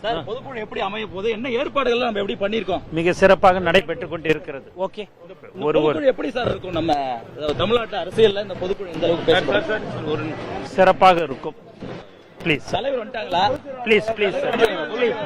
Sir பொதுக்குழு எப்படி அமைய போகுது, என்ன ஏற்பாடுகள் நம்ம எப்படி பண்ணிருக்கோம்? மிக சிறப்பாக நடைபெற்றுக் கொண்டிருக்கிறது. ஓகே, பொதுக்குழு எப்படி சார் இருக்கும்? நம்ம தமிழ்நாட்டு அரசியல்ல இந்த பொதுக்குழு எந்த அளவுக்கு ஒரு சிறப்பாக இருக்கும். ப்ளீஸ் தலைவர் வந்துட்டாங்களா? Please please please.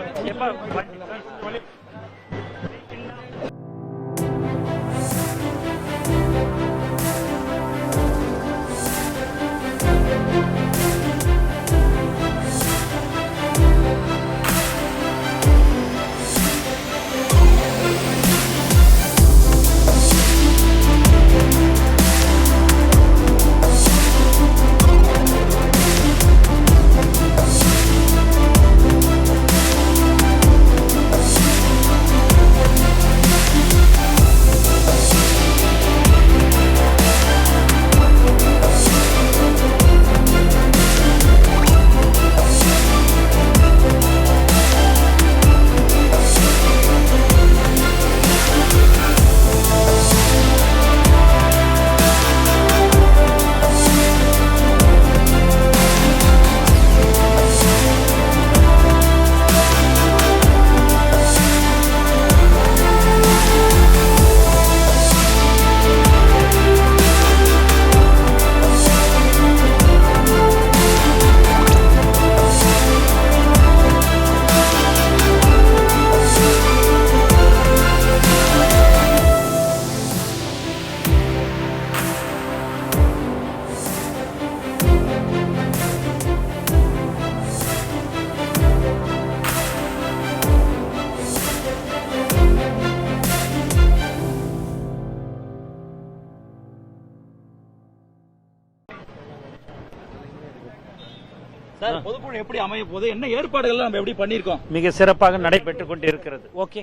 சார் பொதுக்குழு எப்படி அமைய போகுது, என்ன ஏற்பாடுகள் நம்ம எப்படி பண்ணிருக்கோம்? மிக சிறப்பாக நடைபெற்றுக் கொண்டிருக்கிறது. ஓகே,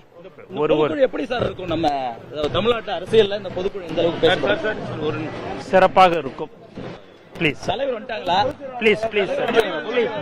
பொதுக்குழு எப்படி சார் இருக்கும்? நம்ம தமிழ்நாட்டு அரசியல்ல இந்த பொதுக்குழு எந்த அளவுக்கு ஒரு சிறப்பாக இருக்கும். ப்ளீஸ் தலைவர் வந்துட்டாங்களா? Please please please.